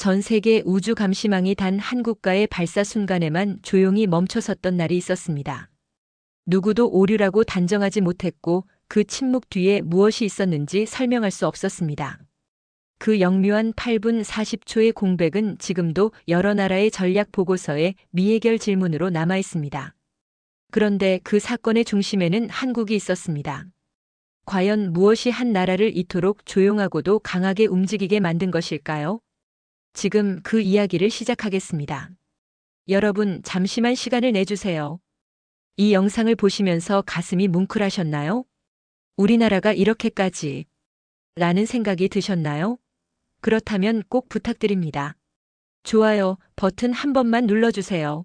전 세계 우주 감시망이 단 한 국가의 발사 순간에만 조용히 멈춰섰던 날이 있었습니다. 누구도 오류라고 단정하지 못했고 그 침묵 뒤에 무엇이 있었는지 설명할 수 없었습니다. 그 영묘한 8분 40초의 공백은 지금도 여러 나라의 전략 보고서에 미해결 질문으로 남아 있습니다. 그런데 그 사건의 중심에는 한국이 있었습니다. 과연 무엇이 한 나라를 이토록 조용하고도 강하게 움직이게 만든 것일까요? 지금 그 이야기를 시작하겠습니다. 여러분, 잠시만 시간을 내주세요. 이 영상을 보시면서 가슴이 뭉클하셨나요? 우리나라가 이렇게까지 라는 생각이 드셨나요? 그렇다면 꼭 부탁드립니다. 좋아요 버튼 한 번만 눌러주세요.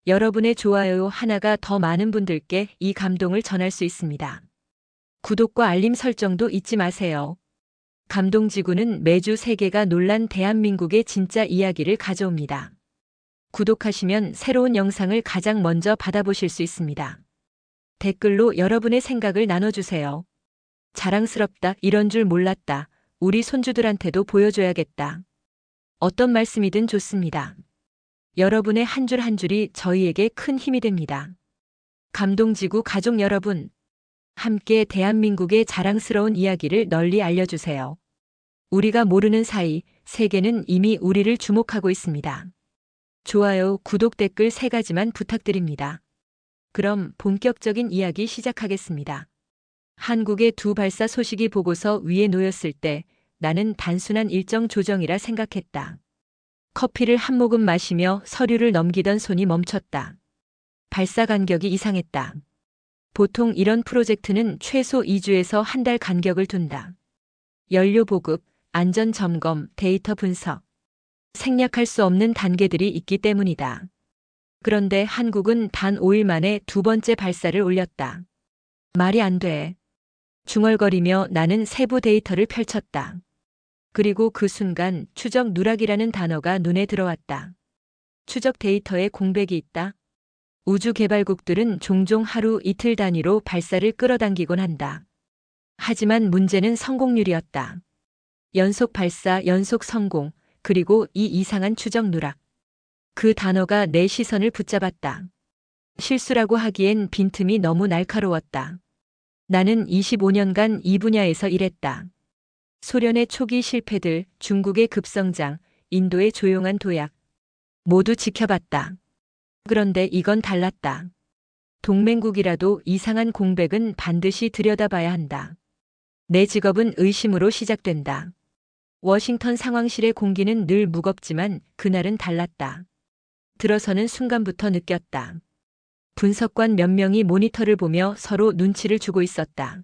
여러분의 좋아요 하나가 더 많은 분들께 이 감동을 전할 수 있습니다. 구독과 알림 설정도 잊지 마세요. 감동지구는 매주 세계가 놀란 대한민국의 진짜 이야기를 가져옵니다. 구독하시면 새로운 영상을 가장 먼저 받아보실 수 있습니다. 댓글로 여러분의 생각을 나눠주세요. 자랑스럽다, 이런 줄 몰랐다, 우리 손주들한테도 보여줘야겠다. 어떤 말씀이든 좋습니다. 여러분의 한 줄 한 줄이 저희에게 큰 힘이 됩니다. 감동지구 가족 여러분, 함께 대한민국의 자랑스러운 이야기를 널리 알려주세요. 우리가 모르는 사이 세계는 이미 우리를 주목하고 있습니다. 좋아요, 구독, 댓글 3가지만 부탁드립니다. 그럼 본격적인 이야기 시작하겠습니다. 한국의 두 발사 소식이 보고서 위에 놓였을 때 나는 단순한 일정 조정이라 생각했다. 커피를 한 모금 마시며 서류를 넘기던 손이 멈췄다. 발사 간격이 이상했다. 보통 이런 프로젝트는 최소 2주에서 한 달 간격을 둔다. 연료 보급, 안전 점검, 데이터 분석. 생략할 수 없는 단계들이 있기 때문이다. 그런데 한국은 단 5일 만에 두 번째 발사를 올렸다. 말이 안 돼. 중얼거리며 나는 세부 데이터를 펼쳤다. 그리고 그 순간 추적 누락이라는 단어가 눈에 들어왔다. 추적 데이터에 공백이 있다. 우주개발국들은 종종 하루 이틀 단위로 발사를 끌어당기곤 한다. 하지만 문제는 성공률이었다. 연속 발사, 연속 성공, 그리고 이 이상한 추적 누락. 그 단어가 내 시선을 붙잡았다. 실수라고 하기엔 빈틈이 너무 날카로웠다. 나는 25년간 이 분야에서 일했다. 소련의 초기 실패들, 중국의 급성장, 인도의 조용한 도약. 모두 지켜봤다. 그런데 이건 달랐다. 동맹국이라도 이상한 공백은 반드시 들여다봐야 한다. 내 직업은 의심으로 시작된다. 워싱턴 상황실의 공기는 늘 무겁지만 그날은 달랐다. 들어서는 순간부터 느꼈다. 분석관 몇 명이 모니터를 보며 서로 눈치를 주고 있었다.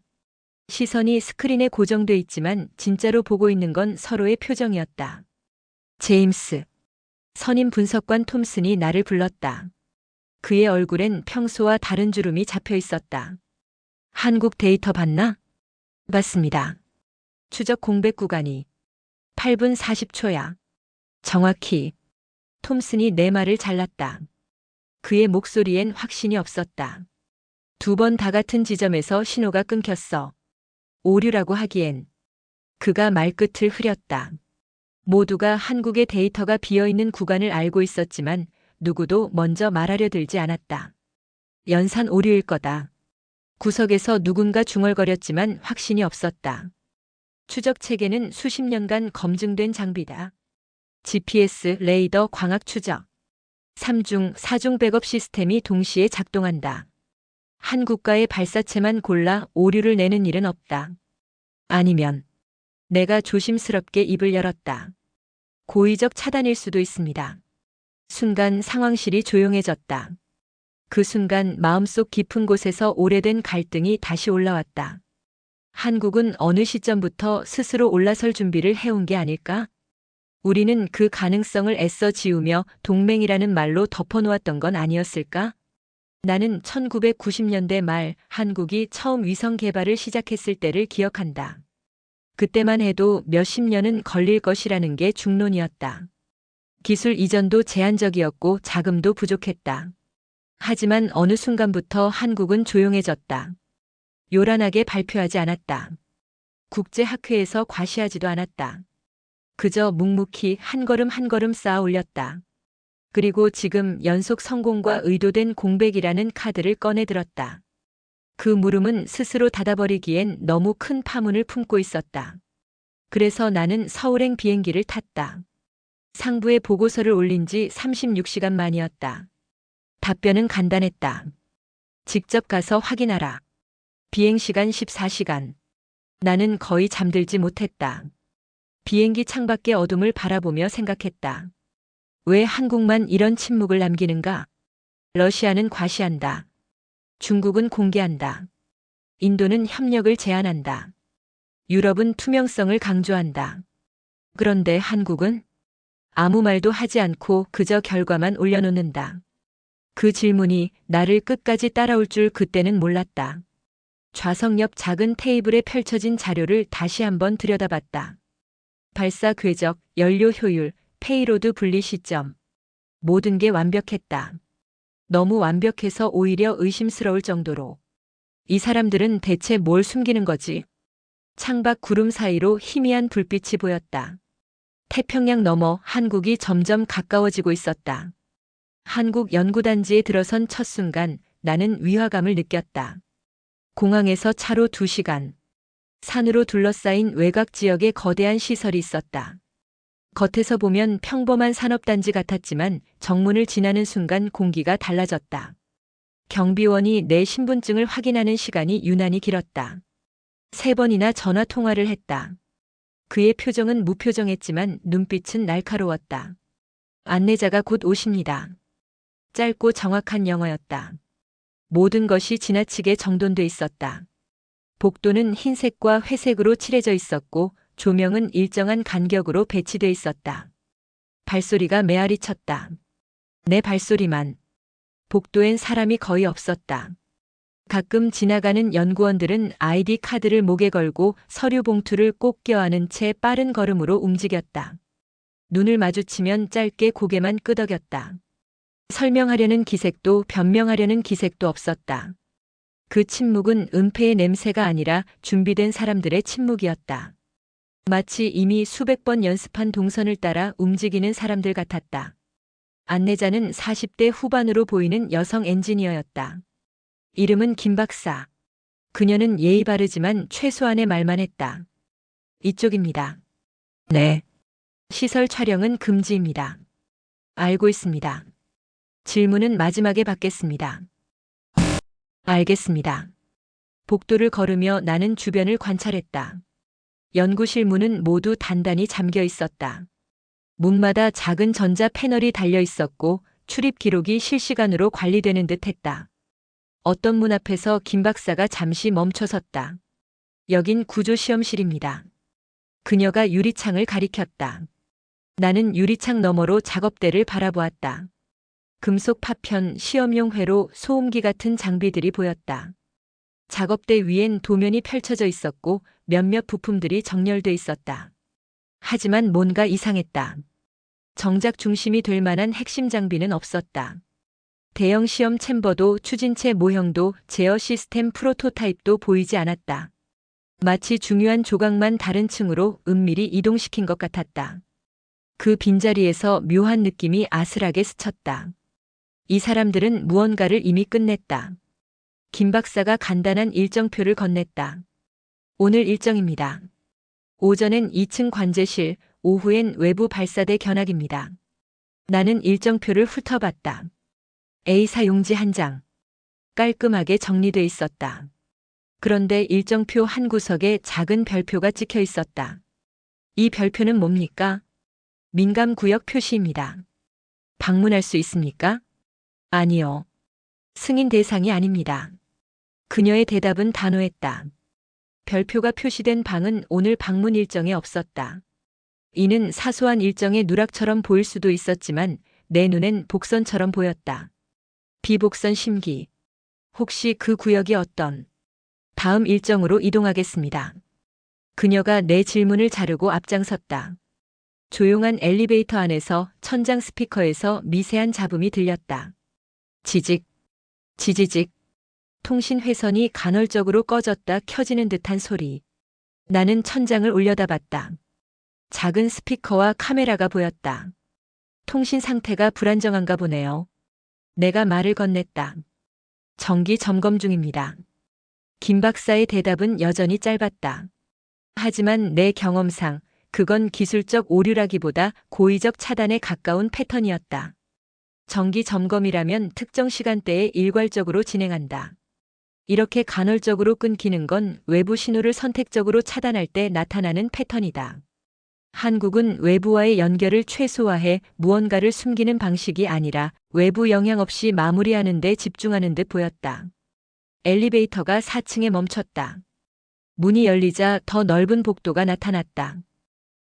시선이 스크린에 고정돼 있지만 진짜로 보고 있는 건 서로의 표정이었다. 제임스. 선임 분석관 톰슨이 나를 불렀다. 그의 얼굴엔 평소와 다른 주름이 잡혀 있었다. 한국 데이터 봤나? 봤습니다. 추적 공백 구간이 8분 40초야. 정확히. 톰슨이 내 말을 잘랐다. 그의 목소리엔 확신이 없었다. 2번 다 같은 지점에서 신호가 끊겼어. 오류라고 하기엔. 그가 말끝을 흐렸다. 모두가 한국의 데이터가 비어있는 구간을 알고 있었지만 누구도 먼저 말하려 들지 않았다. 연산 오류일 거다. 구석에서 누군가 중얼거렸지만 확신이 없었다. 추적 체계는 수십 년간 검증된 장비다. GPS, 레이더, 광학 추적. 3중, 4중 백업 시스템이 동시에 작동한다. 한 국가의 발사체만 골라 오류를 내는 일은 없다. 아니면 내가 조심스럽게 입을 열었다. 고의적 차단일 수도 있습니다. 순간 상황실이 조용해졌다. 그 순간 마음속 깊은 곳에서 오래된 갈등이 다시 올라왔다. 한국은 어느 시점부터 스스로 올라설 준비를 해온 게 아닐까? 우리는 그 가능성을 애써 지우며 동맹이라는 말로 덮어놓았던 건 아니었을까? 나는 1990년대 말 한국이 처음 위성 개발을 시작했을 때를 기억한다. 그때만 해도 몇십 년은 걸릴 것이라는 게 중론이었다. 기술 이전도 제한적이었고 자금도 부족했다. 하지만 어느 순간부터 한국은 조용해졌다. 요란하게 발표하지 않았다. 국제학회에서 과시하지도 않았다. 그저 묵묵히 한 걸음 한 걸음 쌓아 올렸다. 그리고 지금 연속 성공과 의도된 공백이라는 카드를 꺼내 들었다. 그 물음은 스스로 닫아버리기엔 너무 큰 파문을 품고 있었다. 그래서 나는 서울행 비행기를 탔다. 상부에 보고서를 올린 지 36시간 만이었다. 답변은 간단했다. 직접 가서 확인하라. 비행시간 14시간. 나는 거의 잠들지 못했다. 비행기 창밖의 어둠을 바라보며 생각했다. 왜 한국만 이런 침묵을 남기는가? 러시아는 과시한다. 중국은 공개한다. 인도는 협력을 제한한다. 유럽은 투명성을 강조한다. 그런데 한국은 아무 말도 하지 않고 그저 결과만 올려놓는다. 그 질문이 나를 끝까지 따라올 줄 그때는 몰랐다. 좌석 옆 작은 테이블에 펼쳐진 자료를 다시 한번 들여다봤다. 발사 궤적, 연료 효율, 페이로드 분리 시점. 모든 게 완벽했다. 너무 완벽해서 오히려 의심스러울 정도로. 이 사람들은 대체 뭘 숨기는 거지? 창밖 구름 사이로 희미한 불빛이 보였다. 태평양 너머 한국이 점점 가까워지고 있었다. 한국 연구단지에 들어선 첫 순간 나는 위화감을 느꼈다. 공항에서 차로 2시간. 산으로 둘러싸인 외곽 지역에 거대한 시설이 있었다. 겉에서 보면 평범한 산업단지 같았지만 정문을 지나는 순간 공기가 달라졌다. 경비원이 내 신분증을 확인하는 시간이 유난히 길었다. 3번이나 전화 통화를 했다. 그의 표정은 무표정했지만 눈빛은 날카로웠다. 안내자가 곧 오십니다. 짧고 정확한 영어였다. 모든 것이 지나치게 정돈돼 있었다. 복도는 흰색과 회색으로 칠해져 있었고 조명은 일정한 간격으로 배치돼 있었다. 발소리가 메아리 쳤다. 내 발소리만. 복도엔 사람이 거의 없었다. 가끔 지나가는 연구원들은 아이디 카드를 목에 걸고 서류 봉투를 꼭 껴안은 채 빠른 걸음으로 움직였다. 눈을 마주치면 짧게 고개만 끄덕였다. 설명하려는 기색도 변명하려는 기색도 없었다. 그 침묵은 은폐의 냄새가 아니라 준비된 사람들의 침묵이었다. 마치 이미 수백 번 연습한 동선을 따라 움직이는 사람들 같았다. 안내자는 40대 후반으로 보이는 여성 엔지니어였다. 이름은 김 박사. 그녀는 예의 바르지만 최소한의 말만 했다. 이쪽입니다. 네. 시설 촬영은 금지입니다. 알고 있습니다. 질문은 마지막에 받겠습니다. 알겠습니다. 복도를 걸으며 나는 주변을 관찰했다. 연구실 문은 모두 단단히 잠겨 있었다. 문마다 작은 전자 패널이 달려 있었고 출입 기록이 실시간으로 관리되는 듯 했다. 어떤 문 앞에서 김 박사가 잠시 멈춰섰다. 여긴 구조시험실입니다. 그녀가 유리창을 가리켰다. 나는 유리창 너머로 작업대를 바라보았다. 금속 파편, 시험용 회로, 소음기 같은 장비들이 보였다. 작업대 위엔 도면이 펼쳐져 있었고 몇몇 부품들이 정렬돼 있었다. 하지만 뭔가 이상했다. 정작 중심이 될 만한 핵심 장비는 없었다. 대형 시험 챔버도 추진체 모형도 제어 시스템 프로토타입도 보이지 않았다. 마치 중요한 조각만 다른 층으로 은밀히 이동시킨 것 같았다. 그 빈자리에서 묘한 느낌이 아슬하게 스쳤다. 이 사람들은 무언가를 이미 끝냈다. 김 박사가 간단한 일정표를 건넸다. 오늘 일정입니다. 오전엔 2층 관제실, 오후엔 외부 발사대 견학입니다. 나는 일정표를 훑어봤다. A사 용지 한 장. 깔끔하게 정리돼 있었다. 그런데 일정표 한 구석에 작은 별표가 찍혀 있었다. 이 별표는 뭡니까? 민감구역 표시입니다. 방문할 수 있습니까? 아니요. 승인 대상이 아닙니다. 그녀의 대답은 단호했다. 별표가 표시된 방은 오늘 방문 일정에 없었다. 이는 사소한 일정의 누락처럼 보일 수도 있었지만 내 눈엔 복선처럼 보였다. 비복선 심기. 혹시 그 구역이 어떤? 다음 일정으로 이동하겠습니다. 그녀가 내 질문을 자르고 앞장섰다. 조용한 엘리베이터 안에서 천장 스피커에서 미세한 잡음이 들렸다. 지직, 지지직. 통신 회선이 간헐적으로 꺼졌다 켜지는 듯한 소리. 나는 천장을 올려다봤다. 작은 스피커와 카메라가 보였다. 통신 상태가 불안정한가 보네요. 내가 말을 건넸다. 정기 점검 중입니다. 김 박사의 대답은 여전히 짧았다. 하지만 내 경험상 그건 기술적 오류라기보다 고의적 차단에 가까운 패턴이었다. 정기 점검이라면 특정 시간대에 일괄적으로 진행한다. 이렇게 간헐적으로 끊기는 건 외부 신호를 선택적으로 차단할 때 나타나는 패턴이다. 한국은 외부와의 연결을 최소화해 무언가를 숨기는 방식이 아니라 외부 영향 없이 마무리하는 데 집중하는 듯 보였다. 엘리베이터가 4층에 멈췄다. 문이 열리자 더 넓은 복도가 나타났다.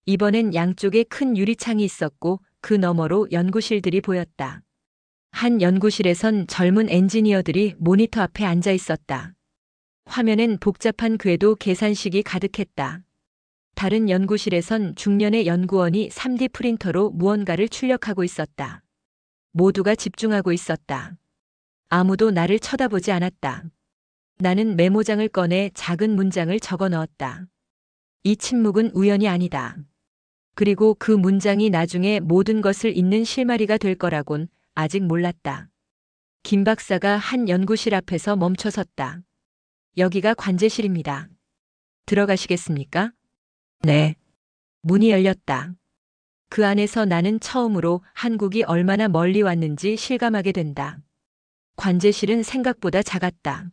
이번엔 양쪽에 큰 유리창이 있었고 그 너머로 연구실들이 보였다. 한 연구실에선 젊은 엔지니어들이 모니터 앞에 앉아 있었다. 화면엔 복잡한 궤도 계산식이 가득했다. 다른 연구실에선 중년의 연구원이 3D 프린터로 무언가를 출력하고 있었다. 모두가 집중하고 있었다. 아무도 나를 쳐다보지 않았다. 나는 메모장을 꺼내 작은 문장을 적어 넣었다. 이 침묵은 우연이 아니다. 그리고 그 문장이 나중에 모든 것을 잇는 실마리가 될 거라곤 아직 몰랐다. 김 박사가 한 연구실 앞에서 멈춰섰다. 여기가 관제실입니다. 들어가시겠습니까? 네. 문이 열렸다. 그 안에서 나는 처음으로 한국이 얼마나 멀리 왔는지 실감하게 된다. 관제실은 생각보다 작았다.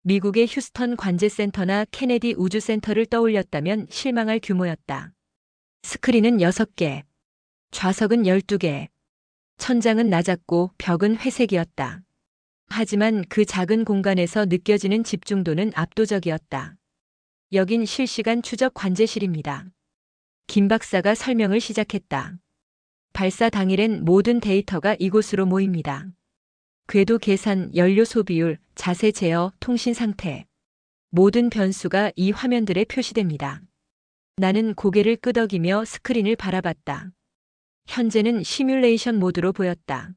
미국의 휴스턴 관제센터나 케네디 우주센터를 떠올렸다면 실망할 규모였다. 스크린은 6개, 좌석은 12개, 천장은 낮았고 벽은 회색이었다. 하지만 그 작은 공간에서 느껴지는 집중도는 압도적이었다. 여긴 실시간 추적 관제실입니다. 김 박사가 설명을 시작했다. 발사 당일엔 모든 데이터가 이곳으로 모입니다. 궤도 계산, 연료 소비율, 자세 제어, 통신 상태. 모든 변수가 이 화면들에 표시됩니다. 나는 고개를 끄덕이며 스크린을 바라봤다. 현재는 시뮬레이션 모드로 보였다.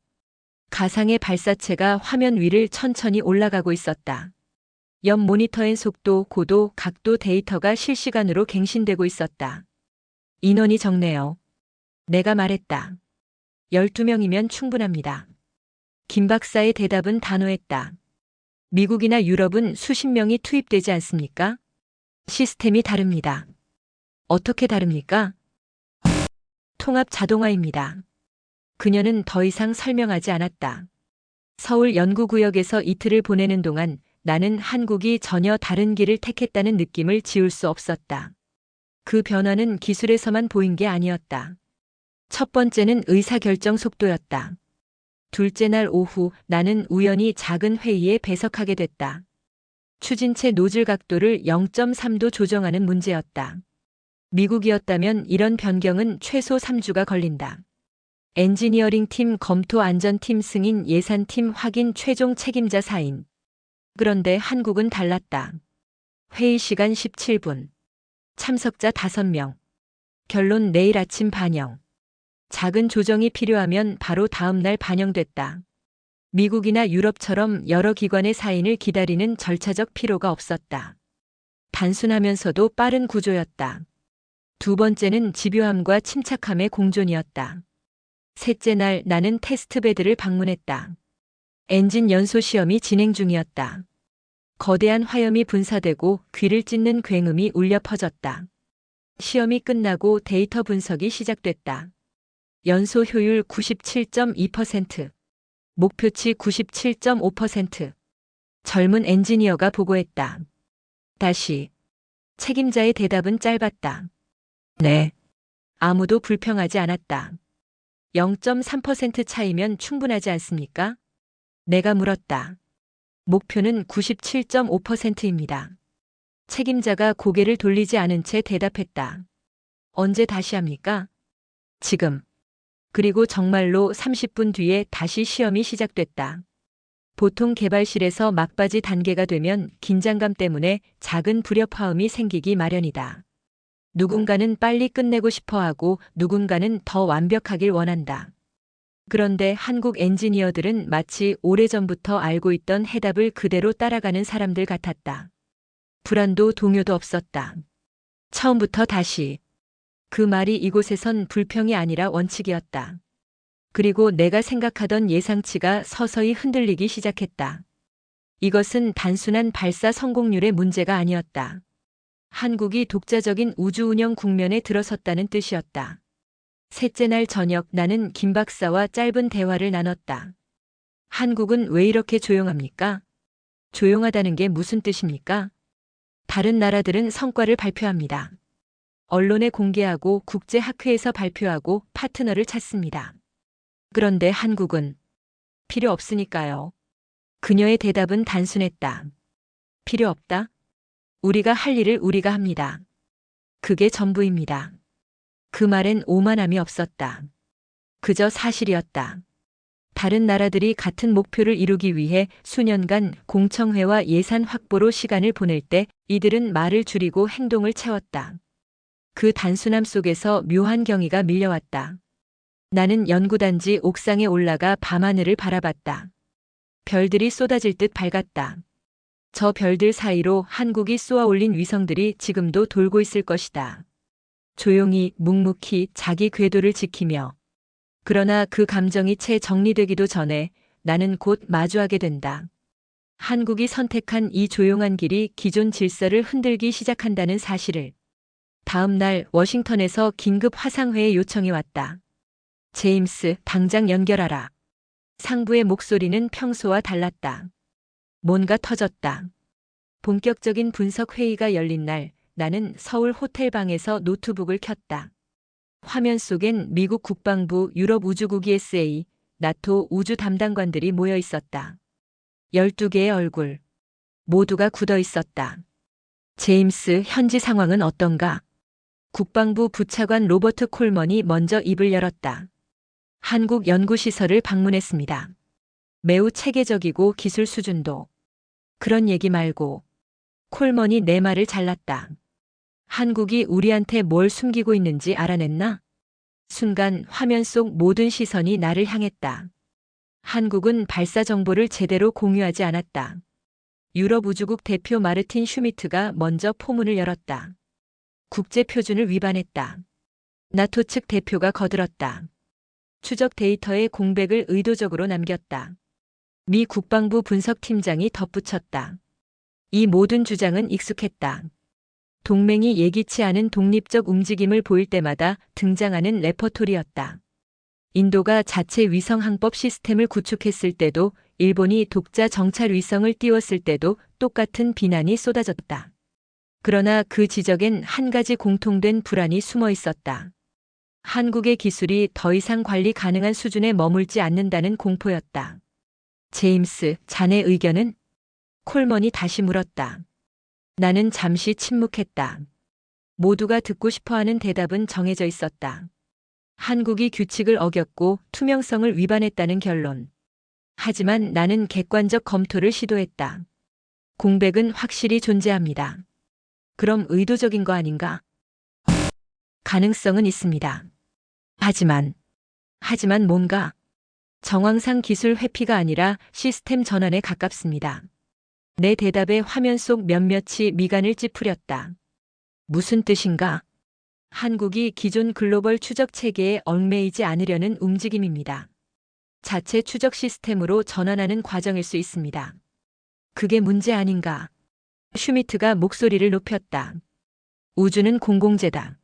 가상의 발사체가 화면 위를 천천히 올라가고 있었다. 옆 모니터엔 속도, 고도, 각도 데이터가 실시간으로 갱신되고 있었다. 인원이 적네요. 내가 말했다. 12명이면 충분합니다. 김 박사의 대답은 단호했다. 미국이나 유럽은 수십 명이 투입되지 않습니까? 시스템이 다릅니다. 어떻게 다릅니까? 통합 자동화입니다. 그녀는 더 이상 설명하지 않았다. 서울 연구구역에서 이틀을 보내는 동안 나는 한국이 전혀 다른 길을 택했다는 느낌을 지울 수 없었다. 그 변화는 기술에서만 보인 게 아니었다. 첫 번째는 의사결정 속도였다. 둘째 날 오후 나는 우연히 작은 회의에 배석하게 됐다. 추진체 노즐 각도를 0.3도 조정하는 문제였다. 미국이었다면 이런 변경은 최소 3주가 걸린다. 엔지니어링 팀 검토 안전팀 승인 예산팀 확인 최종 책임자 사인. 그런데 한국은 달랐다. 회의 시간 17분. 참석자 5명. 결론 내일 아침 반영. 작은 조정이 필요하면 바로 다음 날 반영됐다. 미국이나 유럽처럼 여러 기관의 사인을 기다리는 절차적 필요가 없었다. 단순하면서도 빠른 구조였다. 두 번째는 집요함과 침착함의 공존이었다. 셋째 날 나는 테스트베드를 방문했다. 엔진 연소 시험이 진행 중이었다. 거대한 화염이 분사되고 귀를 찢는 굉음이 울려 퍼졌다. 시험이 끝나고 데이터 분석이 시작됐다. 연소 효율 97.2%, 목표치 97.5%. 젊은 엔지니어가 보고했다. 다시. 책임자의 대답은 짧았다. 네. 아무도 불평하지 않았다. 0.3% 차이면 충분하지 않습니까? 내가 물었다. 목표는 97.5%입니다. 책임자가 고개를 돌리지 않은 채 대답했다. 언제 다시 합니까? 지금. 그리고 정말로 30분 뒤에 다시 시험이 시작됐다. 보통 개발실에서 막바지 단계가 되면 긴장감 때문에 작은 불협화음이 생기기 마련이다. 누군가는 빨리 끝내고 싶어 하고 누군가는 더 완벽하길 원한다. 그런데 한국 엔지니어들은 마치 오래전부터 알고 있던 해답을 그대로 따라가는 사람들 같았다. 불안도 동요도 없었다. 처음부터 다시. 그 말이 이곳에선 불평이 아니라 원칙이었다. 그리고 내가 생각하던 예상치가 서서히 흔들리기 시작했다. 이것은 단순한 발사 성공률의 문제가 아니었다. 한국이 독자적인 우주 운영 국면에 들어섰다는 뜻이었다. 셋째 날 저녁 나는 김 박사와 짧은 대화를 나눴다. 한국은 왜 이렇게 조용합니까? 조용하다는 게 무슨 뜻입니까? 다른 나라들은 성과를 발표합니다. 언론에 공개하고 국제학회에서 발표하고 파트너를 찾습니다. 그런데 한국은 필요 없으니까요. 그녀의 대답은 단순했다. 필요 없다? 우리가 할 일을 우리가 합니다. 그게 전부입니다. 그 말엔 오만함이 없었다. 그저 사실이었다. 다른 나라들이 같은 목표를 이루기 위해 수년간 공청회와 예산 확보로 시간을 보낼 때 이들은 말을 줄이고 행동을 채웠다. 그 단순함 속에서 묘한 경의가 밀려왔다. 나는 연구단지 옥상에 올라가 밤하늘을 바라봤다. 별들이 쏟아질 듯 밝았다. 저 별들 사이로 한국이 쏘아 올린 위성들이 지금도 돌고 있을 것이다. 조용히 묵묵히 자기 궤도를 지키며. 그러나 그 감정이 채 정리되기도 전에 나는 곧 마주하게 된다. 한국이 선택한 이 조용한 길이 기존 질서를 흔들기 시작한다는 사실을. 다음 날 워싱턴에서 긴급 화상회의 요청이 왔다. 제임스, 당장 연결하라. 상부의 목소리는 평소와 달랐다. 뭔가 터졌다. 본격적인 분석 회의가 열린 날 나는 서울 호텔 방에서 노트북을 켰다. 화면 속엔 미국 국방부 유럽 우주국 ESA, 나토 우주 담당관들이 모여 있었다. 12개의 얼굴. 모두가 굳어 있었다. 제임스, 현지 상황은 어떤가? 국방부 부차관 로버트 콜먼이 먼저 입을 열었다. 한국 연구시설을 방문했습니다. 매우 체계적이고 기술 수준도. 그런 얘기 말고. 콜먼이 내 말을 잘랐다. 한국이 우리한테 뭘 숨기고 있는지 알아냈나? 순간 화면 속 모든 시선이 나를 향했다. 한국은 발사 정보를 제대로 공유하지 않았다. 유럽 우주국 대표 마르틴 슈미트가 먼저 포문을 열었다. 국제 표준을 위반했다. 나토 측 대표가 거들었다. 추적 데이터의 공백을 의도적으로 남겼다. 미 국방부 분석팀장이 덧붙였다. 이 모든 주장은 익숙했다. 동맹이 예기치 않은 독립적 움직임을 보일 때마다 등장하는 레퍼토리였다. 인도가 자체 위성 항법 시스템을 구축했을 때도, 일본이 독자 정찰 위성을 띄웠을 때도 똑같은 비난이 쏟아졌다. 그러나 그 지적엔 한 가지 공통된 불안이 숨어 있었다. 한국의 기술이 더 이상 관리 가능한 수준에 머물지 않는다는 공포였다. 제임스, 자네 의견은? 콜먼이 다시 물었다. 나는 잠시 침묵했다. 모두가 듣고 싶어하는 대답은 정해져 있었다. 한국이 규칙을 어겼고 투명성을 위반했다는 결론. 하지만 나는 객관적 검토를 시도했다. 공백은 확실히 존재합니다. 그럼 의도적인 거 아닌가? 가능성은 있습니다. 하지만 뭔가 정황상 기술 회피가 아니라 시스템 전환에 가깝습니다. 내 대답에 화면 속 몇몇이 미간을 찌푸렸다. 무슨 뜻인가? 한국이 기존 글로벌 추적 체계에 얽매이지 않으려는 움직임입니다. 자체 추적 시스템으로 전환하는 과정일 수 있습니다. 그게 문제 아닌가? 슈미트가 목소리를 높였다. 우주는 공공재다.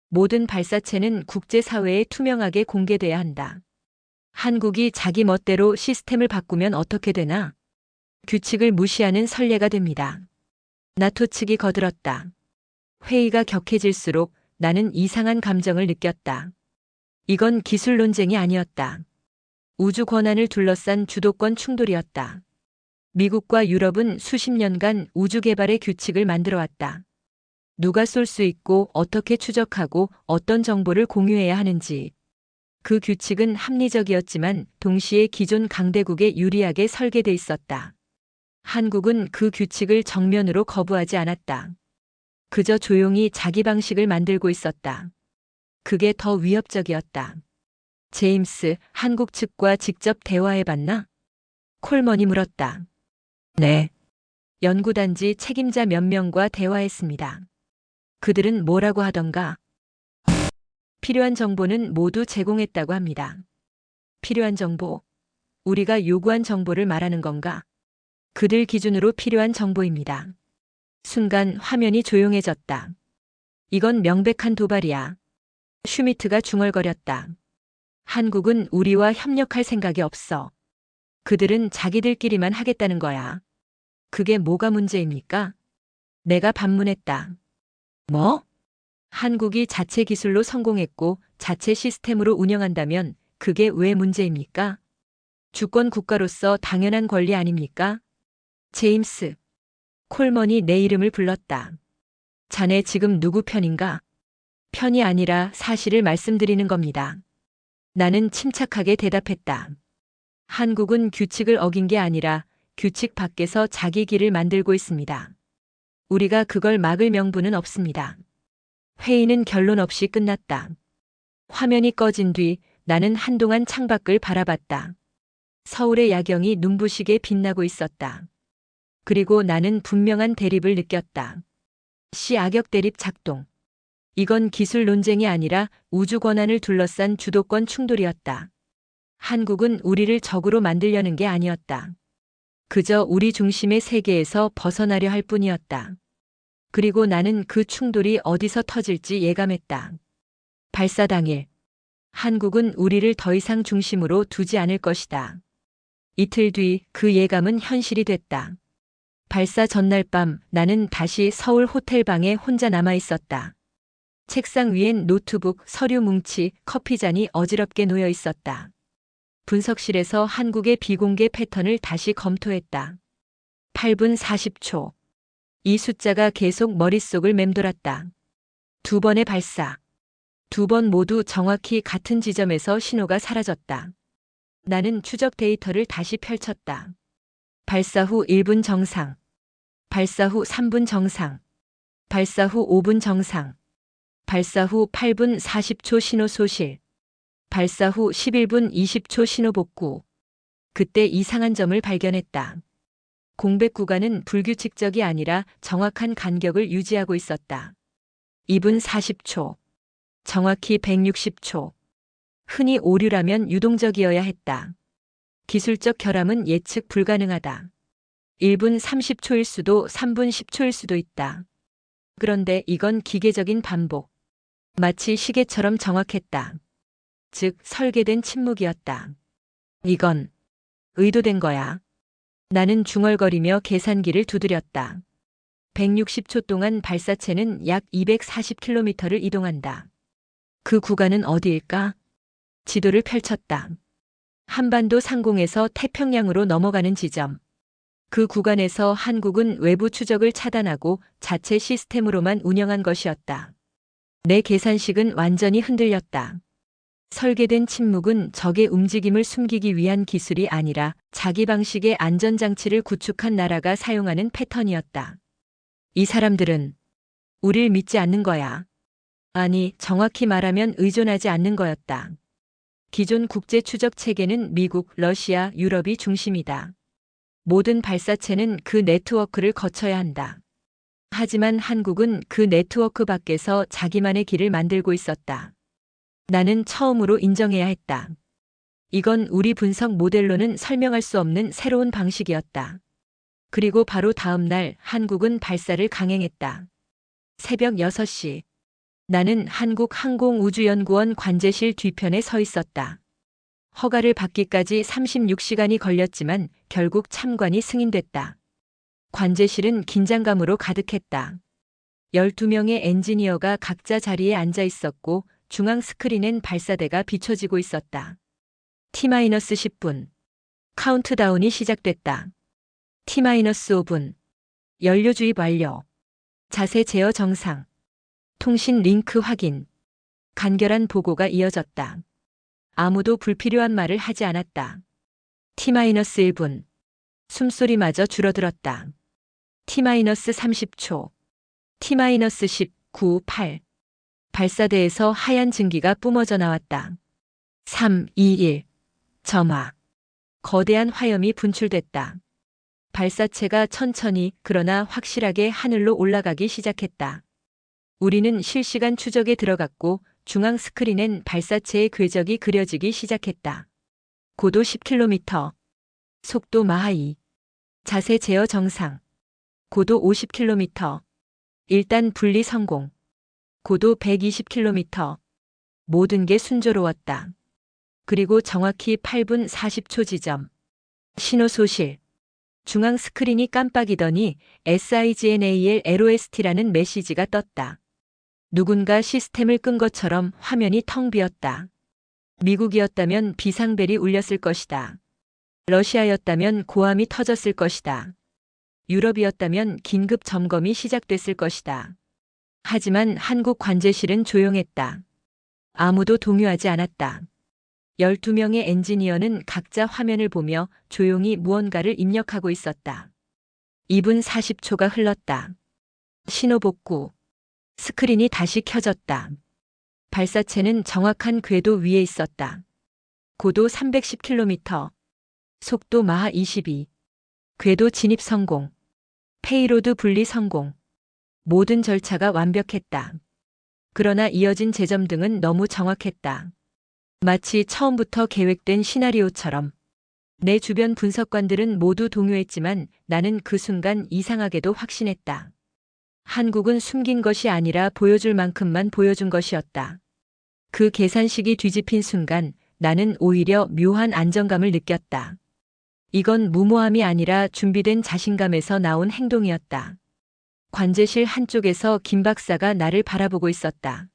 모든 발사체는 국제사회에 투명하게 공개돼야 한다. 한국이 자기 멋대로 시스템을 바꾸면 어떻게 되나? 규칙을 무시하는 선례가 됩니다. 나토 측이 거들었다. 회의가 격해질수록 나는 이상한 감정을 느꼈다. 이건 기술 논쟁이 아니었다. 우주 권한을 둘러싼 주도권 충돌이었다. 미국과 유럽은 수십 년간 우주 개발의 규칙을 만들어왔다. 누가 쏠 수 있고 어떻게 추적하고 어떤 정보를 공유해야 하는지. 그 규칙은 합리적이었지만 동시에 기존 강대국에 유리하게 설계돼 있었다. 한국은 그 규칙을 정면으로 거부하지 않았다. 그저 조용히 자기 방식을 만들고 있었다. 그게 더 위협적이었다. 제임스, 한국 측과 직접 대화해봤나? 콜먼이 물었다. 네. 연구단지 책임자 몇 명과 대화했습니다. 그들은 뭐라고 하던가? 필요한 정보는 모두 제공했다고 합니다. 필요한 정보. 우리가 요구한 정보를 말하는 건가? 그들 기준으로 필요한 정보입니다. 순간 화면이 조용해졌다. 이건 명백한 도발이야. 슈미트가 중얼거렸다. 한국은 우리와 협력할 생각이 없어. 그들은 자기들끼리만 하겠다는 거야. 그게 뭐가 문제입니까? 내가 반문했다. 뭐? 한국이 자체 기술로 성공했고 자체 시스템으로 운영한다면 그게 왜 문제입니까? 주권 국가로서 당연한 권리 아닙니까? 제임스. 콜먼이 내 이름을 불렀다. 자네 지금 누구 편인가? 편이 아니라 사실을 말씀드리는 겁니다. 나는 침착하게 대답했다. 한국은 규칙을 어긴 게 아니라 규칙 밖에서 자기 길을 만들고 있습니다. 우리가 그걸 막을 명분은 없습니다. 회의는 결론 없이 끝났다. 화면이 꺼진 뒤 나는 한동안 창밖을 바라봤다. 서울의 야경이 눈부시게 빛나고 있었다. 그리고 나는 분명한 대립을 느꼈다. 시악역 대립 작동. 이건 기술 논쟁이 아니라 우주 권한을 둘러싼 주도권 충돌이었다. 한국은 우리를 적으로 만들려는 게 아니었다. 그저 우리 중심의 세계에서 벗어나려 할 뿐이었다. 그리고 나는 그 충돌이 어디서 터질지 예감했다. 발사 당일. 한국은 우리를 더 이상 중심으로 두지 않을 것이다. 이틀 뒤 그 예감은 현실이 됐다. 발사 전날 밤 나는 다시 서울 호텔 방에 혼자 남아 있었다. 책상 위엔 노트북, 서류 뭉치, 커피잔이 어지럽게 놓여 있었다. 분석실에서 한국의 비공개 패턴을 다시 검토했다. 8분 40초. 이 숫자가 계속 머릿속을 맴돌았다. 2번의 발사. 2번 모두 정확히 같은 지점에서 신호가 사라졌다. 나는 추적 데이터를 다시 펼쳤다. 발사 후 1분 정상. 발사 후 3분 정상. 발사 후 5분 정상. 발사 후 8분 40초 신호 소실. 발사 후 11분 20초 신호 복구. 그때 이상한 점을 발견했다. 공백 구간은 불규칙적이 아니라 정확한 간격을 유지하고 있었다. 2분 40초. 정확히 160초. 흔히 오류라면 유동적이어야 했다. 기술적 결함은 예측 불가능하다. 1분 30초일 수도 3분 10초일 수도 있다. 그런데 이건 기계적인 반복. 마치 시계처럼 정확했다. 즉 설계된 침묵이었다. 이건 의도된 거야. 나는 중얼거리며 계산기를 두드렸다. 160초 동안 발사체는 약 240km를 이동한다. 그 구간은 어디일까? 지도를 펼쳤다. 한반도 상공에서 태평양으로 넘어가는 지점. 그 구간에서 한국은 외부 추적을 차단하고 자체 시스템으로만 운영한 것이었다. 내 계산식은 완전히 흔들렸다. 설계된 침묵은 적의 움직임을 숨기기 위한 기술이 아니라 자기 방식의 안전장치를 구축한 나라가 사용하는 패턴이었다. 이 사람들은 우릴 믿지 않는 거야. 아니, 정확히 말하면 의존하지 않는 거였다. 기존 국제 추적 체계는 미국, 러시아, 유럽이 중심이다. 모든 발사체는 그 네트워크를 거쳐야 한다. 하지만 한국은 그 네트워크 밖에서 자기만의 길을 만들고 있었다. 나는 처음으로 인정해야 했다. 이건 우리 분석 모델로는 설명할 수 없는 새로운 방식이었다. 그리고 바로 다음 날 한국은 발사를 강행했다. 새벽 6시. 나는 한국항공우주연구원 관제실 뒤편에 서 있었다. 허가를 받기까지 36시간이 걸렸지만 결국 참관이 승인됐다. 관제실은 긴장감으로 가득했다. 12명의 엔지니어가 각자 자리에 앉아 있었고 중앙 스크린엔 발사대가 비춰지고 있었다. T-10분. 카운트다운이 시작됐다. T-5분. 연료 주입 완료. 자세 제어 정상. 통신 링크 확인. 간결한 보고가 이어졌다. 아무도 불필요한 말을 하지 않았다. T-1분. 숨소리마저 줄어들었다. T-30초. T-10, 9, 8. 발사대에서 하얀 증기가 뿜어져 나왔다. 3, 2, 1. 점화. 거대한 화염이 분출됐다. 발사체가 천천히 그러나 확실하게 하늘로 올라가기 시작했다. 우리는 실시간 추적에 들어갔고 중앙 스크린엔 발사체의 궤적이 그려지기 시작했다. 고도 10km. 속도 마하 2. 자세 제어 정상. 고도 50km. 일단 분리 성공. 고도 120km. 모든 게 순조로웠다. 그리고 정확히 8분 40초 지점. 신호 소실. 중앙 스크린이 깜빡이더니 SIGNAL LOST라는 메시지가 떴다. 누군가 시스템을 끈 것처럼 화면이 텅 비었다. 미국이었다면 비상벨이 울렸을 것이다. 러시아였다면 고함이 터졌을 것이다. 유럽이었다면 긴급 점검이 시작됐을 것이다. 하지만 한국 관제실은 조용했다. 아무도 동요하지 않았다. 12명의 엔지니어는 각자 화면을 보며 조용히 무언가를 입력하고 있었다. 2분 40초가 흘렀다. 신호 복구. 스크린이 다시 켜졌다. 발사체는 정확한 궤도 위에 있었다. 고도 310km. 속도 마하 22. 궤도 진입 성공. 페이로드 분리 성공. 모든 절차가 완벽했다. 그러나 이어진 재점 등은 너무 정확했다. 마치 처음부터 계획된 시나리오처럼. 내 주변 분석관들은 모두 동요했지만 나는 그 순간 이상하게도 확신했다. 한국은 숨긴 것이 아니라 보여줄 만큼만 보여준 것이었다. 그 계산식이 뒤집힌 순간 나는 오히려 묘한 안정감을 느꼈다. 이건 무모함이 아니라 준비된 자신감에서 나온 행동이었다. 관제실 한쪽에서 김 박사가 나를 바라보고 있었다.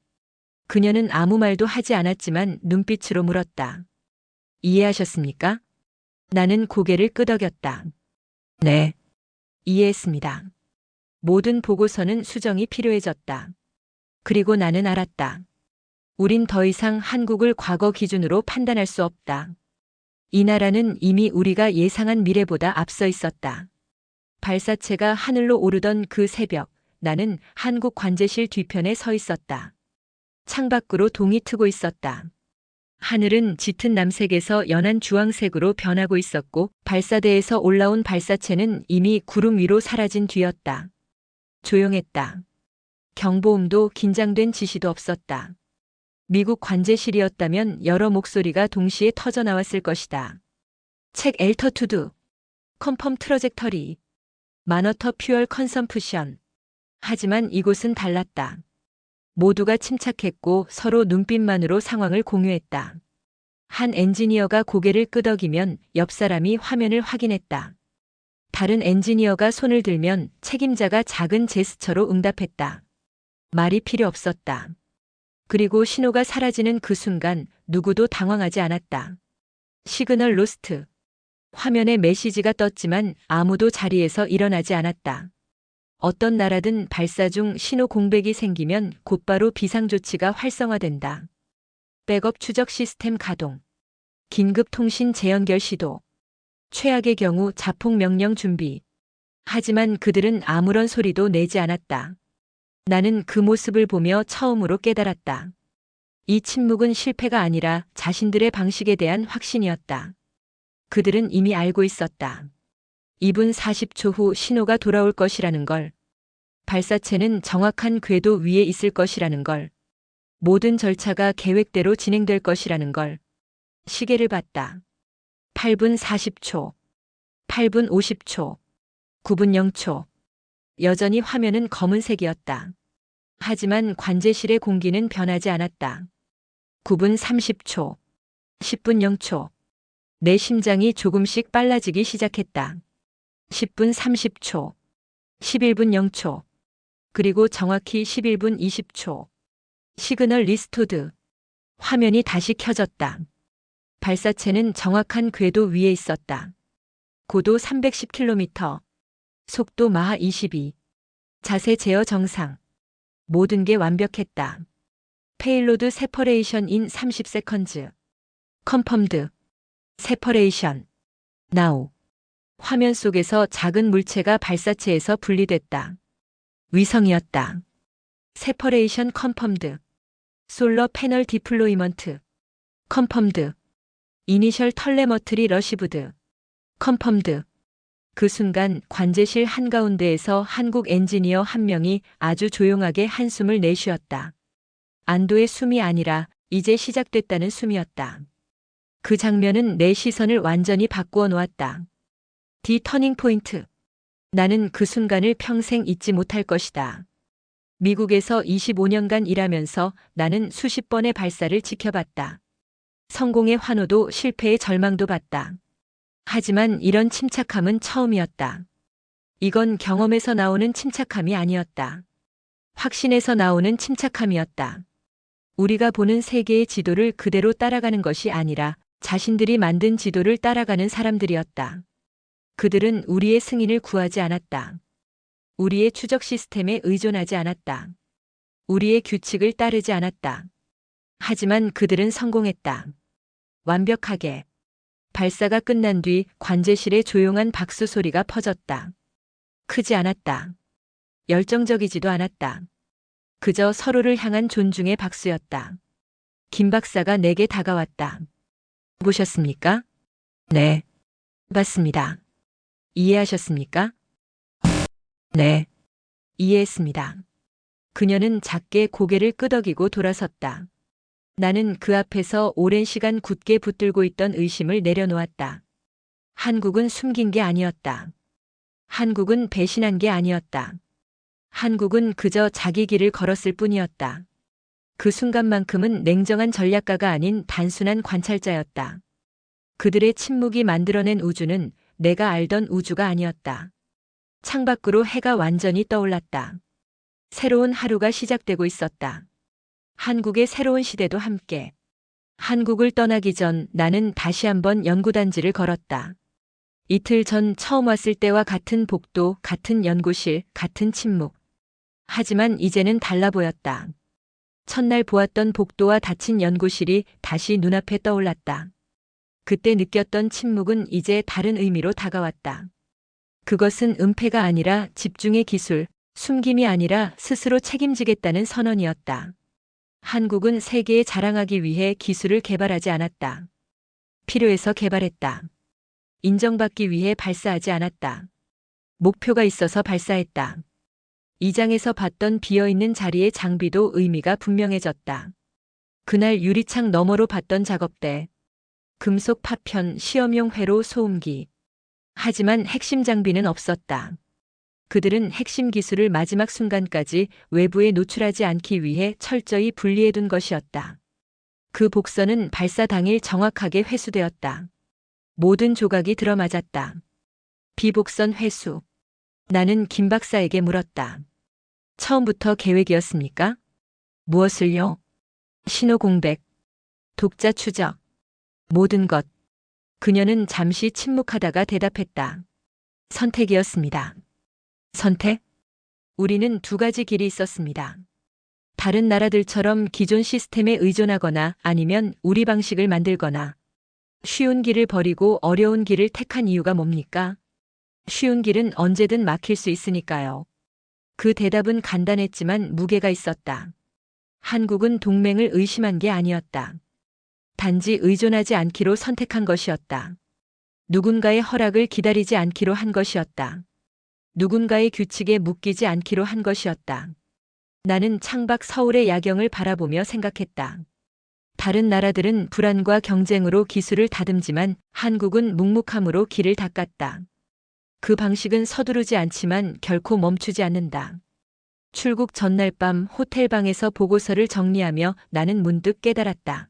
그녀는 아무 말도 하지 않았지만 눈빛으로 물었다. 이해하셨습니까? 나는 고개를 끄덕였다. 네. 이해했습니다. 모든 보고서는 수정이 필요해졌다. 그리고 나는 알았다. 우린 더 이상 한국을 과거 기준으로 판단할 수 없다. 이 나라는 이미 우리가 예상한 미래보다 앞서 있었다. 발사체가 하늘로 오르던 그 새벽, 나는 한국 관제실 뒤편에 서 있었다. 창밖으로 동이 트고 있었다. 하늘은 짙은 남색에서 연한 주황색으로 변하고 있었고 발사대에서 올라온 발사체는 이미 구름 위로 사라진 뒤였다. 조용했다. 경보음도 긴장된 지시도 없었다. 미국 관제실이었다면 여러 목소리가 동시에 터져나왔을 것이다. 책 엘터투드. 컨펌 트러젝터리. 마너터 퓨얼 컨섬프션. 하지만 이곳은 달랐다. 모두가 침착했고 서로 눈빛만으로 상황을 공유했다. 한 엔지니어가 고개를 끄덕이면 옆 사람이 화면을 확인했다. 다른 엔지니어가 손을 들면 책임자가 작은 제스처로 응답했다. 말이 필요 없었다. 그리고 신호가 사라지는 그 순간 누구도 당황하지 않았다. 시그널 로스트. 화면에 메시지가 떴지만 아무도 자리에서 일어나지 않았다. 어떤 나라든 발사 중 신호 공백이 생기면 곧바로 비상조치가 활성화된다. 백업 추적 시스템 가동. 긴급 통신 재연결 시도. 최악의 경우 자폭 명령 준비. 하지만 그들은 아무런 소리도 내지 않았다. 나는 그 모습을 보며 처음으로 깨달았다. 이 침묵은 실패가 아니라 자신들의 방식에 대한 확신이었다. 그들은 이미 알고 있었다. 2분 40초 후 신호가 돌아올 것이라는 걸. 발사체는 정확한 궤도 위에 있을 것이라는 걸. 모든 절차가 계획대로 진행될 것이라는 걸. 시계를 봤다. 8분 40초. 8분 50초. 9분 0초. 여전히 화면은 검은색이었다. 하지만 관제실의 공기는 변하지 않았다. 9분 30초. 10분 0초. 내 심장이 조금씩 빨라지기 시작했다. 10분 30초. 11분 0초. 그리고 정확히 11분 20초. 시그널 리스토드. 화면이 다시 켜졌다. 발사체는 정확한 궤도 위에 있었다. 고도 310km. 속도 마하 22. 자세 제어 정상. 모든 게 완벽했다. 페일로드 세퍼레이션 인 30세컨즈. 컨펌드. 세퍼레이션. 나우. 화면 속에서 작은 물체가 발사체에서 분리됐다. 위성이었다. 세퍼레이션 컨펌드. 솔러 패널 디플로이먼트. 컨펌드. 이니셜 털레머트리 러시브드. 컨펌드. 그 순간 관제실 한가운데에서 한국 엔지니어 한 명이 아주 조용하게 한숨을 내쉬었다. 안도의 숨이 아니라 이제 시작됐다는 숨이었다. 그 장면은 내 시선을 완전히 바꾸어 놓았다. 디 터닝 포인트. 나는 그 순간을 평생 잊지 못할 것이다. 미국에서 25년간 일하면서 나는 수십 번의 발사를 지켜봤다. 성공의 환호도 실패의 절망도 봤다. 하지만 이런 침착함은 처음이었다. 이건 경험에서 나오는 침착함이 아니었다. 확신에서 나오는 침착함이었다. 우리가 보는 세계의 지도를 그대로 따라가는 것이 아니라 자신들이 만든 지도를 따라가는 사람들이었다. 그들은 우리의 승인을 구하지 않았다. 우리의 추적 시스템에 의존하지 않았다. 우리의 규칙을 따르지 않았다. 하지만 그들은 성공했다. 완벽하게. 발사가 끝난 뒤 관제실에 조용한 박수 소리가 퍼졌다. 크지 않았다. 열정적이지도 않았다. 그저 서로를 향한 존중의 박수였다. 김 박사가 내게 다가왔다. 보셨습니까? 네. 맞습니다. 이해하셨습니까? 네. 이해했습니다. 그녀는 작게 고개를 끄덕이고 돌아섰다. 나는 그 앞에서 오랜 시간 굳게 붙들고 있던 의심을 내려놓았다. 한국은 숨긴 게 아니었다. 한국은 배신한 게 아니었다. 한국은 그저 자기 길을 걸었을 뿐이었다. 그 순간만큼은 냉정한 전략가가 아닌 단순한 관찰자였다. 그들의 침묵이 만들어낸 우주는 내가 알던 우주가 아니었다. 창밖으로 해가 완전히 떠올랐다. 새로운 하루가 시작되고 있었다. 한국의 새로운 시대도 함께. 한국을 떠나기 전 나는 다시 한번 연구단지를 걸었다. 이틀 전 처음 왔을 때와 같은 복도, 같은 연구실, 같은 침묵. 하지만 이제는 달라 보였다. 첫날 보았던 복도와 닫힌 연구실이 다시 눈앞에 떠올랐다. 그때 느꼈던 침묵은 이제 다른 의미로 다가왔다. 그것은 은폐가 아니라 집중의 기술, 숨김이 아니라 스스로 책임지겠다는 선언이었다. 한국은 세계에 자랑하기 위해 기술을 개발하지 않았다. 필요해서 개발했다. 인정받기 위해 발사하지 않았다. 목표가 있어서 발사했다. 이 장에서 봤던 비어있는 자리의 장비도 의미가 분명해졌다. 그날 유리창 너머로 봤던 작업대. 금속 파편, 시험용 회로, 소음기. 하지만 핵심 장비는 없었다. 그들은 핵심 기술을 마지막 순간까지 외부에 노출하지 않기 위해 철저히 분리해둔 것이었다. 그 복선은 발사 당일 정확하게 회수되었다. 모든 조각이 들어맞았다. 비복선 회수. 나는 김 박사에게 물었다. 처음부터 계획이었습니까? 무엇을요? 신호 공백, 독자 추적, 모든 것. 그녀는 잠시 침묵하다가 대답했다. 선택이었습니다. 선택? 우리는 두 가지 길이 있었습니다. 다른 나라들처럼 기존 시스템에 의존하거나 아니면 우리 방식을 만들거나. 쉬운 길을 버리고 어려운 길을 택한 이유가 뭡니까? 쉬운 길은 언제든 막힐 수 있으니까요. 그 대답은 간단했지만 무게가 있었다. 한국은 동맹을 의심한 게 아니었다. 단지 의존하지 않기로 선택한 것이었다. 누군가의 허락을 기다리지 않기로 한 것이었다. 누군가의 규칙에 묶이지 않기로 한 것이었다. 나는 창밖 서울의 야경을 바라보며 생각했다. 다른 나라들은 불안과 경쟁으로 기술을 다듬지만 한국은 묵묵함으로 길을 닦았다. 그 방식은 서두르지 않지만 결코 멈추지 않는다. 출국 전날 밤 호텔방에서 보고서를 정리하며 나는 문득 깨달았다.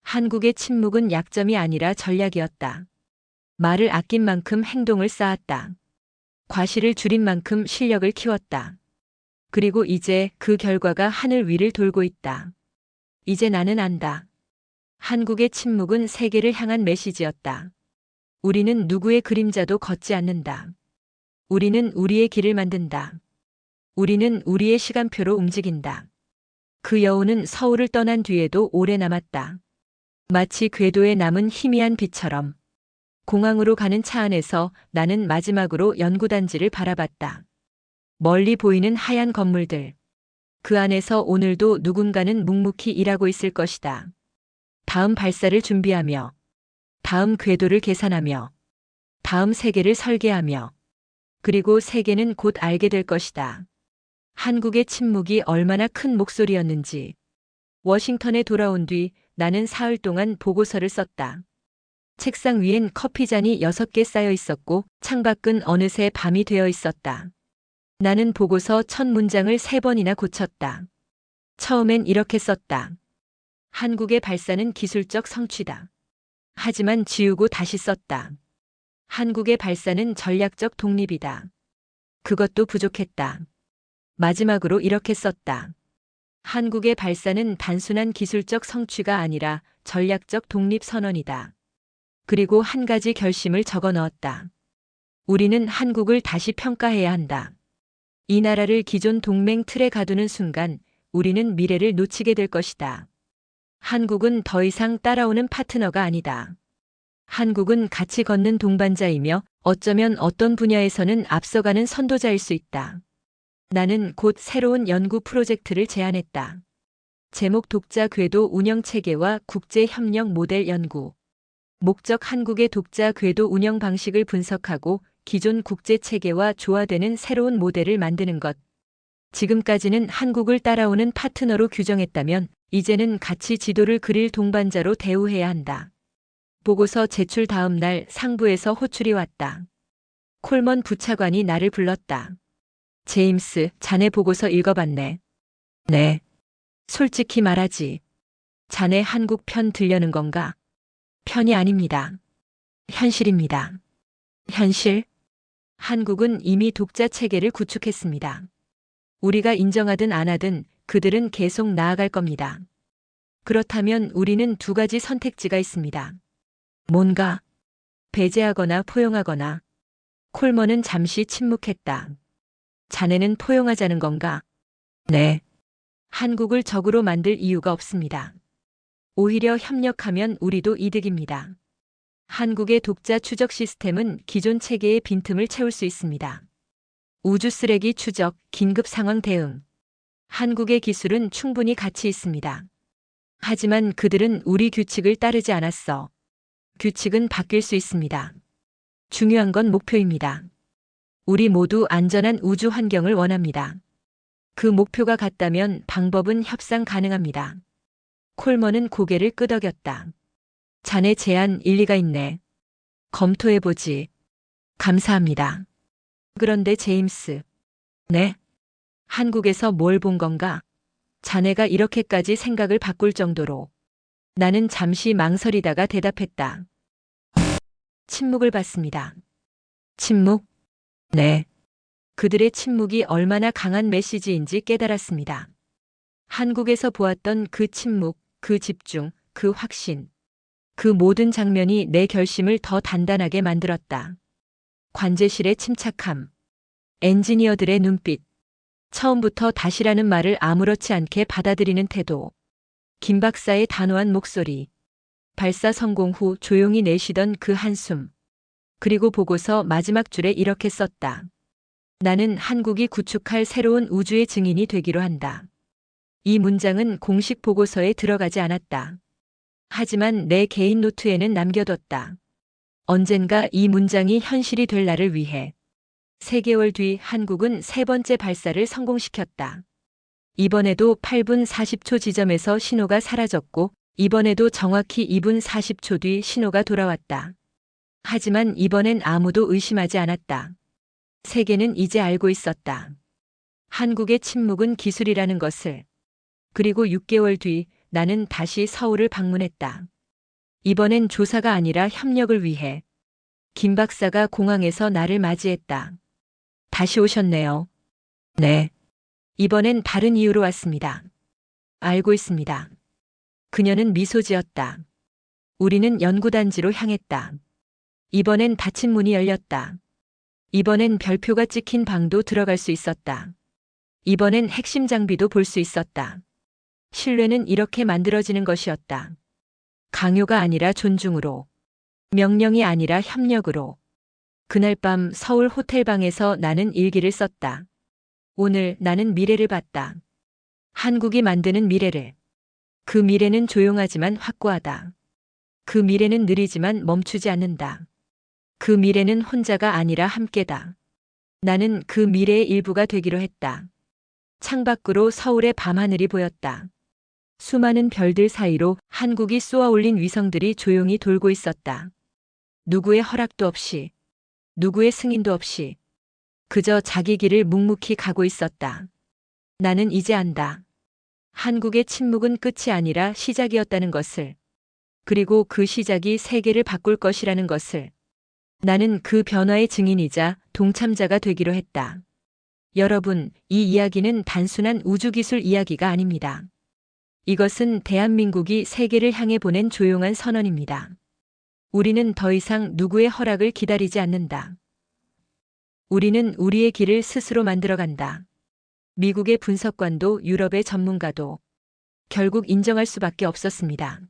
한국의 침묵은 약점이 아니라 전략이었다. 말을 아낀 만큼 행동을 쌓았다. 과실을 줄인 만큼 실력을 키웠다. 그리고 이제 그 결과가 하늘 위를 돌고 있다. 이제 나는 안다. 한국의 침묵은 세계를 향한 메시지였다. 우리는 누구의 그림자도 걷지 않는다. 우리는 우리의 길을 만든다. 우리는 우리의 시간표로 움직인다. 그 여운은 서울을 떠난 뒤에도 오래 남았다. 마치 궤도에 남은 희미한 빛처럼. 공항으로 가는 차 안에서 나는 마지막으로 연구단지를 바라봤다. 멀리 보이는 하얀 건물들. 그 안에서 오늘도 누군가는 묵묵히 일하고 있을 것이다. 다음 발사를 준비하며, 다음 궤도를 계산하며, 다음 세계를 설계하며, 그리고 세계는 곧 알게 될 것이다. 한국의 침묵이 얼마나 큰 목소리였는지, 워싱턴에 돌아온 뒤 나는 사흘 동안 보고서를 썼다. 책상 위엔 커피잔이 6개 쌓여 있었고 창밖은 어느새 밤이 되어 있었다. 나는 보고서 첫 문장을 3번이나 고쳤다. 처음엔 이렇게 썼다. 한국의 발사는 기술적 성취다. 하지만 지우고 다시 썼다. 한국의 발사는 전략적 독립이다. 그것도 부족했다. 마지막으로 이렇게 썼다. 한국의 발사는 단순한 기술적 성취가 아니라 전략적 독립 선언이다. 그리고 한 가지 결심을 적어 넣었다. 우리는 한국을 다시 평가해야 한다. 이 나라를 기존 동맹 틀에 가두는 순간 우리는 미래를 놓치게 될 것이다. 한국은 더 이상 따라오는 파트너가 아니다. 한국은 같이 걷는 동반자이며 어쩌면 어떤 분야에서는 앞서가는 선도자일 수 있다. 나는 곧 새로운 연구 프로젝트를 제안했다. 제목 독자 궤도 운영 체계와 국제 협력 모델 연구. 목적 한국의 독자 궤도 운영 방식을 분석하고 기존 국제 체계와 조화되는 새로운 모델을 만드는 것. 지금까지는 한국을 따라오는 파트너로 규정했다면 이제는 같이 지도를 그릴 동반자로 대우해야 한다. 보고서 제출 다음 날 상부에서 호출이 왔다. 콜먼 부차관이 나를 불렀다. 제임스, 자네 보고서 읽어봤네. 네. 솔직히 말하지. 자네 한국 편 들려는 건가? 편이 아닙니다. 현실입니다. 현실? 한국은 이미 독자 체계를 구축했습니다. 우리가 인정하든 안 하든 그들은 계속 나아갈 겁니다. 그렇다면 우리는 2가지 선택지가 있습니다. 뭔가? 배제하거나 포용하거나. 콜먼은 잠시 침묵했다. 자네는 포용하자는 건가? 네. 한국을 적으로 만들 이유가 없습니다. 오히려 협력하면 우리도 이득입니다. 한국의 독자 추적 시스템은 기존 체계의 빈틈을 채울 수 있습니다. 우주 쓰레기 추적, 긴급 상황 대응. 한국의 기술은 충분히 가치 있습니다. 하지만 그들은 우리 규칙을 따르지 않았어. 규칙은 바뀔 수 있습니다. 중요한 건 목표입니다. 우리 모두 안전한 우주 환경을 원합니다. 그 목표가 같다면 방법은 협상 가능합니다. 콜먼은 고개를 끄덕였다. 자네 제안 일리가 있네. 검토해보지. 감사합니다. 그런데 제임스. 네? 한국에서 뭘 본 건가? 자네가 이렇게까지 생각을 바꿀 정도로. 나는 잠시 망설이다가 대답했다. 침묵을 받습니다. 침묵? 네. 그들의 침묵이 얼마나 강한 메시지인지 깨달았습니다. 한국에서 보았던 그 침묵, 그 집중, 그 확신. 그 모든 장면이 내 결심을 더 단단하게 만들었다. 관제실의 침착함. 엔지니어들의 눈빛. 처음부터 다시라는 말을 아무렇지 않게 받아들이는 태도. 김 박사의 단호한 목소리. 발사 성공 후 조용히 내쉬던 그 한숨. 그리고 보고서 마지막 줄에 이렇게 썼다. 나는 한국이 구축할 새로운 우주의 증인이 되기로 한다. 이 문장은 공식 보고서에 들어가지 않았다. 하지만 내 개인 노트에는 남겨뒀다. 언젠가 이 문장이 현실이 될 날을 위해. 3개월 뒤 한국은 3번째 발사를 성공시켰다. 이번에도 8분 40초 지점에서 신호가 사라졌고 이번에도 정확히 2분 40초 뒤 신호가 돌아왔다. 하지만 이번엔 아무도 의심하지 않았다. 세계는 이제 알고 있었다. 한국의 침묵은 기술이라는 것을. 그리고 6개월 뒤 나는 다시 서울을 방문했다. 이번엔 조사가 아니라 협력을 위해. 김 박사가 공항에서 나를 맞이했다. 다시 오셨네요. 네. 이번엔 다른 이유로 왔습니다. 알고 있습니다. 그녀는 미소 지었다. 우리는 연구단지로 향했다. 이번엔 닫힌 문이 열렸다. 이번엔 별표가 찍힌 방도 들어갈 수 있었다. 이번엔 핵심 장비도 볼 수 있었다. 신뢰는 이렇게 만들어지는 것이었다. 강요가 아니라 존중으로. 명령이 아니라 협력으로. 그날 밤 서울 호텔방에서 나는 일기를 썼다. 오늘 나는 미래를 봤다. 한국이 만드는 미래를. 그 미래는 조용하지만 확고하다. 그 미래는 느리지만 멈추지 않는다. 그 미래는 혼자가 아니라 함께다. 나는 그 미래의 일부가 되기로 했다. 창밖으로 서울의 밤하늘이 보였다. 수많은 별들 사이로 한국이 쏘아 올린 위성들이 조용히 돌고 있었다. 누구의 허락도 없이, 누구의 승인도 없이, 그저 자기 길을 묵묵히 가고 있었다. 나는 이제 안다. 한국의 침묵은 끝이 아니라 시작이었다는 것을, 그리고 그 시작이 세계를 바꿀 것이라는 것을. 나는 그 변화의 증인이자 동참자가 되기로 했다. 여러분, 이 이야기는 단순한 우주기술 이야기가 아닙니다. 이것은 대한민국이 세계를 향해 보낸 조용한 선언입니다. 우리는 더 이상 누구의 허락을 기다리지 않는다. 우리는 우리의 길을 스스로 만들어간다. 미국의 분석관도 유럽의 전문가도 결국 인정할 수밖에 없었습니다.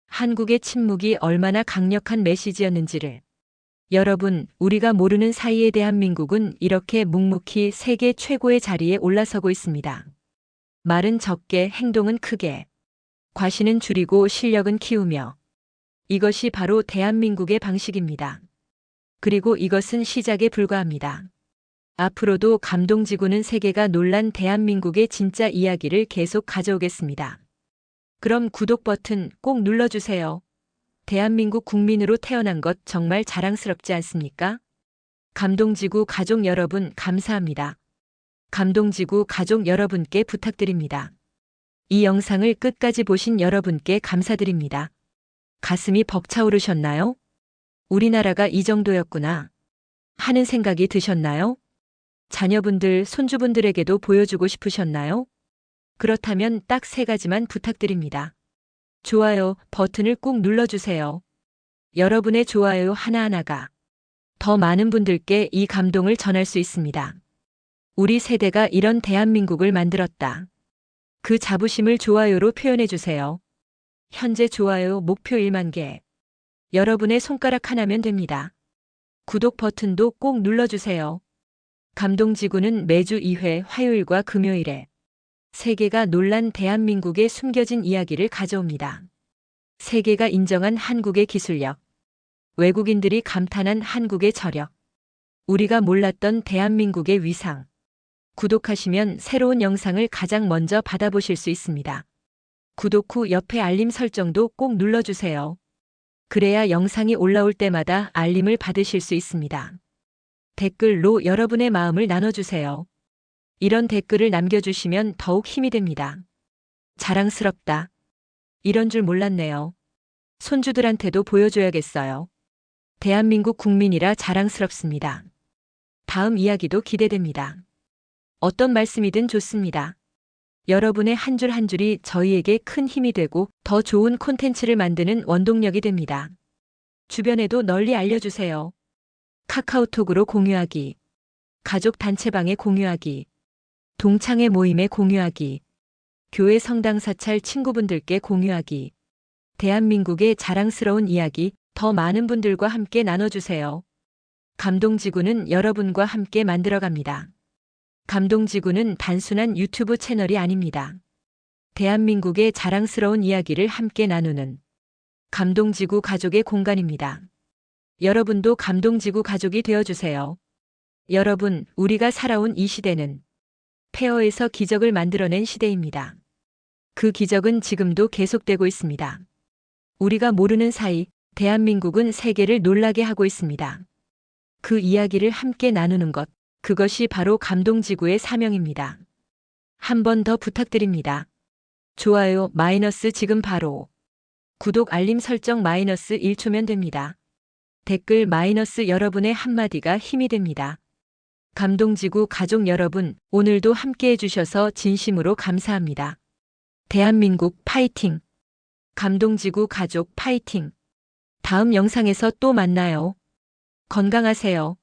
한국의 침묵이 얼마나 강력한 메시지였는지를. 여러분, 우리가 모르는 사이에 대한민국은 이렇게 묵묵히 세계 최고의 자리에 올라서고 있습니다. 말은 적게, 행동은 크게. 과시는 줄이고 실력은 키우며. 이것이 바로 대한민국의 방식입니다. 그리고 이것은 시작에 불과합니다. 앞으로도 감동지구는 세계가 놀란 대한민국의 진짜 이야기를 계속 가져오겠습니다. 그럼 구독 버튼 꼭 눌러주세요. 대한민국 국민으로 태어난 것 정말 자랑스럽지 않습니까? 감동지구 가족 여러분 감사합니다. 감동지구 가족 여러분께 부탁드립니다. 이 영상을 끝까지 보신 여러분께 감사드립니다. 가슴이 벅차오르셨나요? 우리나라가 이 정도였구나 하는 생각이 드셨나요? 자녀분들, 손주분들에게도 보여주고 싶으셨나요? 그렇다면 딱 3가지만 부탁드립니다. 좋아요 버튼을 꾹 눌러주세요. 여러분의 좋아요 하나하나가 더 많은 분들께 이 감동을 전할 수 있습니다. 우리 세대가 이런 대한민국을 만들었다. 그 자부심을 좋아요로 표현해주세요. 현재 좋아요 목표 1만 개. 여러분의 손가락 하나면 됩니다. 구독 버튼도 꼭 눌러주세요. 감동지구는 매주 2회 화요일과 금요일에 세계가 놀란 대한민국의 숨겨진 이야기를 가져옵니다. 세계가 인정한 한국의 기술력, 외국인들이 감탄한 한국의 저력, 우리가 몰랐던 대한민국의 위상. 구독하시면 새로운 영상을 가장 먼저 받아보실 수 있습니다. 구독 후 옆에 알림 설정도 꼭 눌러주세요. 그래야 영상이 올라올 때마다 알림을 받으실 수 있습니다. 댓글로 여러분의 마음을 나눠주세요. 이런 댓글을 남겨주시면 더욱 힘이 됩니다. 자랑스럽다. 이런 줄 몰랐네요. 손주들한테도 보여줘야겠어요. 대한민국 국민이라 자랑스럽습니다. 다음 이야기도 기대됩니다. 어떤 말씀이든 좋습니다. 여러분의 한 줄 한 줄이 저희에게 큰 힘이 되고 더 좋은 콘텐츠를 만드는 원동력이 됩니다. 주변에도 널리 알려주세요. 카카오톡으로 공유하기, 가족 단체방에 공유하기, 동창회 모임에 공유하기, 교회 성당 사찰 친구분들께 공유하기. 대한민국의 자랑스러운 이야기 더 많은 분들과 함께 나눠주세요. 감동지구는 여러분과 함께 만들어갑니다. 감동지구는 단순한 유튜브 채널이 아닙니다. 대한민국의 자랑스러운 이야기를 함께 나누는 감동지구 가족의 공간입니다. 여러분도 감동지구 가족이 되어주세요. 여러분, 우리가 살아온 이 시대는 폐허에서 기적을 만들어낸 시대입니다. 그 기적은 지금도 계속되고 있습니다. 우리가 모르는 사이 대한민국은 세계를 놀라게 하고 있습니다. 그 이야기를 함께 나누는 것, 그것이 바로 감동지구의 사명입니다. 한 번 더 부탁드립니다. 좋아요 마이너스 지금 바로. 구독 알림 설정 마이너스 1초면 됩니다. 댓글 마이너스 여러분의 한마디가 힘이 됩니다. 감동지구 가족 여러분, 오늘도 함께 해주셔서 진심으로 감사합니다. 대한민국 파이팅! 감동지구 가족 파이팅! 다음 영상에서 또 만나요. 건강하세요.